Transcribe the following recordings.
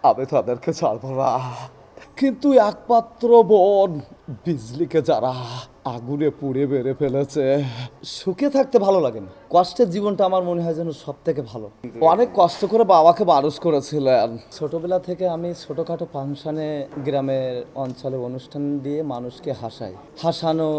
আমি তাদেরকে ছাড়বো না, কিন্তু একমাত্র বোন বিজলিকে যারা আগুনে পুড়ে মেরে ফেলেছে। সুখে থাকতে ভালো লাগে না, কষ্টের জীবনটা আমার মনে হয় যেন সব থেকে ভালো। অনেক কষ্ট করে বাবাকে মানুষ করেছিলেন। ছোটবেলা থেকে আমি ছোটখাটো ফাংশনে গ্রামের অঞ্চলে অনুষ্ঠান দিয়ে মানুষকে হাসানো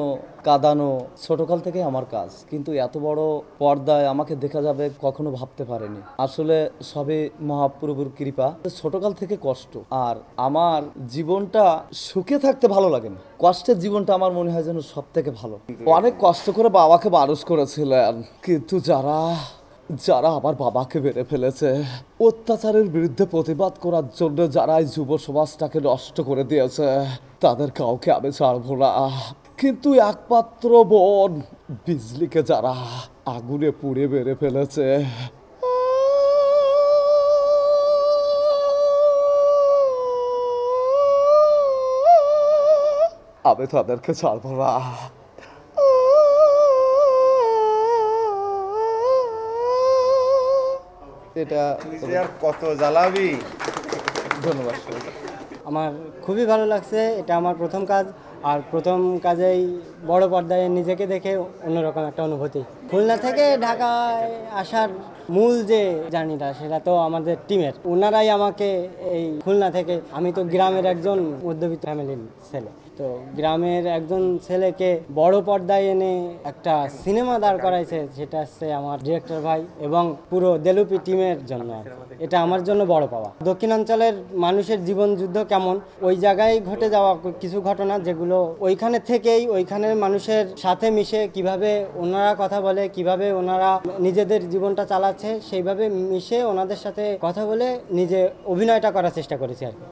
কাঁদানো ছোটকাল থেকে আমার কাজ, কিন্তু এত বড় পর্দায় আমাকে দেখা যাবে কখনো ভাবতে পারিনি। আসলে সবই মহাপ্রভুর কৃপা। ছোটকাল থেকে কষ্ট, আর আমার জীবনটা সুখে থাকতে ভালো লাগে না, কষ্টের জীবনটা আমার মনে হয় যেন সব থেকে ভালো। অনেক কষ্ট করে বাবাকে মানুষ করেছিলেন, কিন্তু যারা আমার বাবাকে মেরে ফেলেছে, অত্যাচারের বিরুদ্ধে প্রতিবাদ করার জন্য যারা এই যুব সমাজটাকে নষ্ট করে দিয়েছে, তাদের কাউকে আমি ছাড়বো না, কিন্তু একমাত্র বোন বিজলিকে যারা আগুনে পুড়ে মেরে ফেলেছে, আমি তাদেরকে ছাড়বো না। এটা তুই যে আর কত জ্বালাবি। ধন্যবাদ। আমার খুবই ভালো লাগছে, এটা আমার প্রথম কাজ, আর প্রথম কাজেই বড় পর্দায় নিজেকে দেখে অন্যরকম একটা অনুভূতি। খুলনা থেকে ঢাকায় আসার মূল যে জার্নিটা, সেটা তো আমাদের টিমের, ওনারাই আমাকে এই খুলনা থেকে, আমি তো গ্রামের একজন মধ্যবিত্ত ফ্যামিলির ছেলে, তো গ্রামের একজন ছেলেকে বড় পর্দায় এনে একটা সিনেমা দাঁড় করাইছে, সেটা হচ্ছে আমার ডিরেক্টর ভাই এবং পুরো দেলুপি টিমের জন্য। এটা আমার জন্য বড় পাওয়া। দক্ষিণাঞ্চলের মানুষের জীবন যুদ্ধ কেমন, ওই জায়গায় ঘটে যাওয়া কিছু ঘটনা, যেগুলো ওইখানে থেকেই ওইখানের মানুষের সাথে মিশে কিভাবে ওনারা কথা বলে, কিভাবে ওনারা নিজেদের জীবনটা চালাচ্ছে, সেইভাবে মিশে ওনাদের সাথে কথা বলে নিজে অভিনয়টা করার চেষ্টা করেছি আর কি।